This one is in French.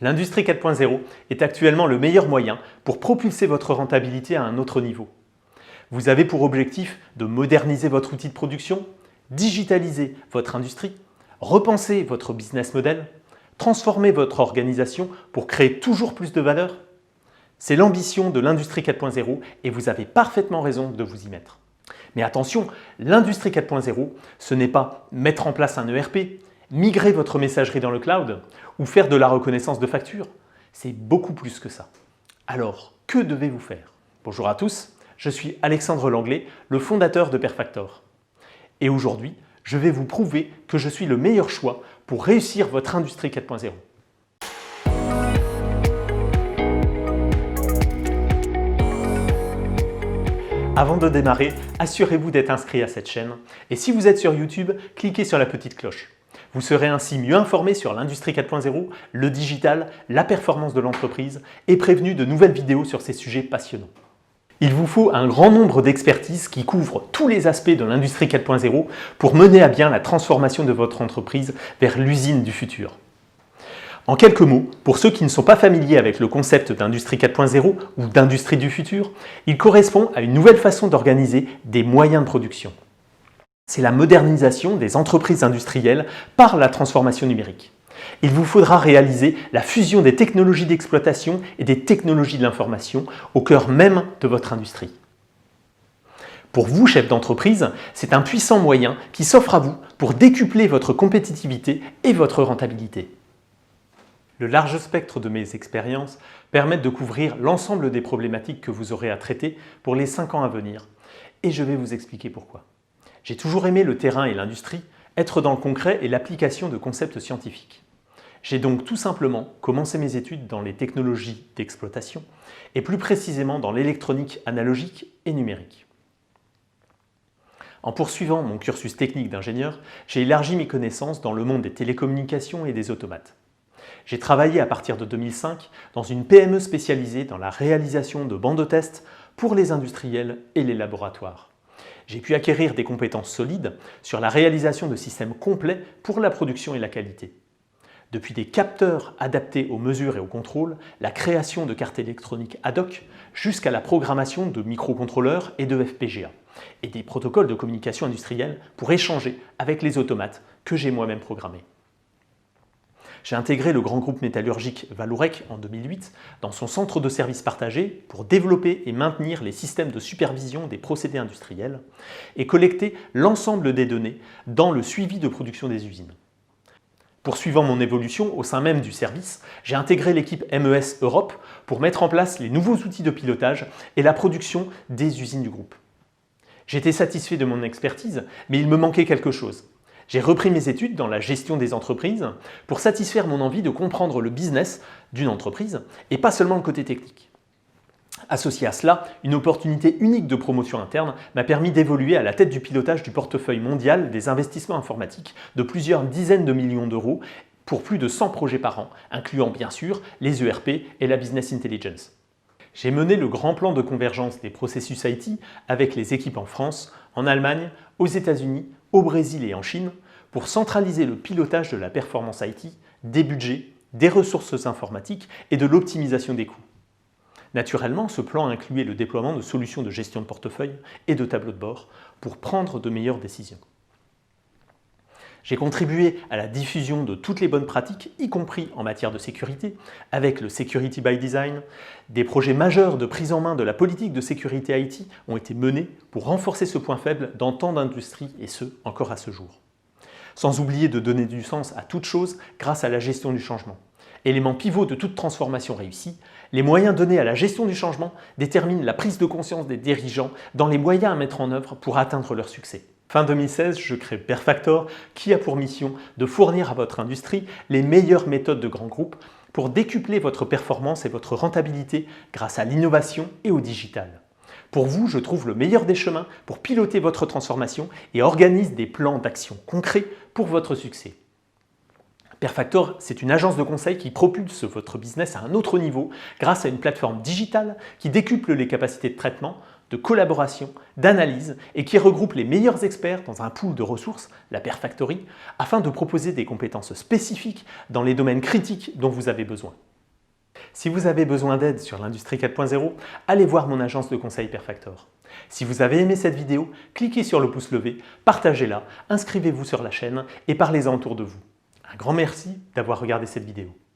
L'industrie 4.0 est actuellement le meilleur moyen pour propulser votre rentabilité à un autre niveau. Vous avez pour objectif de moderniser votre outil de production, digitaliser votre industrie, repenser votre business model, transformer votre organisation pour créer toujours plus de valeur. C'est l'ambition de l'industrie 4.0 et vous avez parfaitement raison de vous y mettre. Mais attention, l'industrie 4.0, ce n'est pas mettre en place un ERP, migrer votre messagerie dans le cloud ou faire de la reconnaissance de factures. C'est beaucoup plus que ça. Alors, que devez-vous faire? Bonjour à tous, je suis Alexandre Langlais, le fondateur de Perfactor. Et aujourd'hui, je vais vous prouver que je suis le meilleur choix pour réussir votre industrie 4.0. Avant de démarrer, assurez-vous d'être inscrit à cette chaîne et si vous êtes sur YouTube, cliquez sur la petite cloche. Vous serez ainsi mieux informé sur l'industrie 4.0, le digital, la performance de l'entreprise et prévenu de nouvelles vidéos sur ces sujets passionnants. Il vous faut un grand nombre d'expertises qui couvrent tous les aspects de l'industrie 4.0 pour mener à bien la transformation de votre entreprise vers l'usine du futur. En quelques mots, pour ceux qui ne sont pas familiers avec le concept d'industrie 4.0 ou d'industrie du futur, il correspond à une nouvelle façon d'organiser des moyens de production. C'est la modernisation des entreprises industrielles par la transformation numérique. Il vous faudra réaliser la fusion des technologies d'exploitation et des technologies de l'information au cœur même de votre industrie. Pour vous, chef d'entreprise, c'est un puissant moyen qui s'offre à vous pour décupler votre compétitivité et votre rentabilité. Le large spectre de mes expériences permet de couvrir l'ensemble des problématiques que vous aurez à traiter pour les 5 ans à venir. Et je vais vous expliquer pourquoi. J'ai toujours aimé le terrain et l'industrie, être dans le concret et l'application de concepts scientifiques. J'ai donc tout simplement commencé mes études dans les technologies d'exploitation et plus précisément dans l'électronique analogique et numérique. En poursuivant mon cursus technique d'ingénieur, j'ai élargi mes connaissances dans le monde des télécommunications et des automates. J'ai travaillé à partir de 2005 dans une PME spécialisée dans la réalisation de bancs de test pour les industriels et les laboratoires. J'ai pu acquérir des compétences solides sur la réalisation de systèmes complets pour la production et la qualité. Depuis des capteurs adaptés aux mesures et aux contrôles, la création de cartes électroniques ad hoc, jusqu'à la programmation de microcontrôleurs et de FPGA, et des protocoles de communication industrielle pour échanger avec les automates que j'ai moi-même programmés. J'ai intégré le grand groupe métallurgique Vallourec en 2008 dans son centre de services partagé pour développer et maintenir les systèmes de supervision des procédés industriels et collecter l'ensemble des données dans le suivi de production des usines. Poursuivant mon évolution au sein même du service, j'ai intégré l'équipe MES Europe pour mettre en place les nouveaux outils de pilotage et la production des usines du groupe. J'étais satisfait de mon expertise, mais il me manquait quelque chose. J'ai repris mes études dans la gestion des entreprises pour satisfaire mon envie de comprendre le business d'une entreprise et pas seulement le côté technique. Associé à cela, une opportunité unique de promotion interne m'a permis d'évoluer à la tête du pilotage du portefeuille mondial des investissements informatiques de plusieurs dizaines de millions d'euros pour plus de 100 projets par an, incluant bien sûr les ERP et la Business Intelligence. J'ai mené le grand plan de convergence des processus IT avec les équipes en France, en Allemagne, aux États-Unis, au Brésil et en Chine pour centraliser le pilotage de la performance IT, des budgets, des ressources informatiques et de l'optimisation des coûts. Naturellement, ce plan incluait le déploiement de solutions de gestion de portefeuille et de tableaux de bord pour prendre de meilleures décisions. J'ai contribué à la diffusion de toutes les bonnes pratiques, y compris en matière de sécurité, avec le Security by Design. Des projets majeurs de prise en main de la politique de sécurité IT ont été menés pour renforcer ce point faible dans tant d'industries, et ce, encore à ce jour. Sans oublier de donner du sens à toute chose grâce à la gestion du changement. Élément pivot de toute transformation réussie, les moyens donnés à la gestion du changement déterminent la prise de conscience des dirigeants dans les moyens à mettre en œuvre pour atteindre leur succès. Fin 2016, je crée Perfactor qui a pour mission de fournir à votre industrie les meilleures méthodes de grands groupes pour décupler votre performance et votre rentabilité grâce à l'innovation et au digital. Pour vous, je trouve le meilleur des chemins pour piloter votre transformation et organise des plans d'action concrets pour votre succès. Perfactor, c'est une agence de conseil qui propulse votre business à un autre niveau grâce à une plateforme digitale qui décuple les capacités de traitement, de collaboration, d'analyse et qui regroupe les meilleurs experts dans un pool de ressources, la Perfactory, afin de proposer des compétences spécifiques dans les domaines critiques dont vous avez besoin. Si vous avez besoin d'aide sur l'industrie 4.0, allez voir mon agence de conseil Perfactor. Si vous avez aimé cette vidéo, cliquez sur le pouce levé, partagez-la, inscrivez-vous sur la chaîne et parlez-en autour de vous. Un grand merci d'avoir regardé cette vidéo.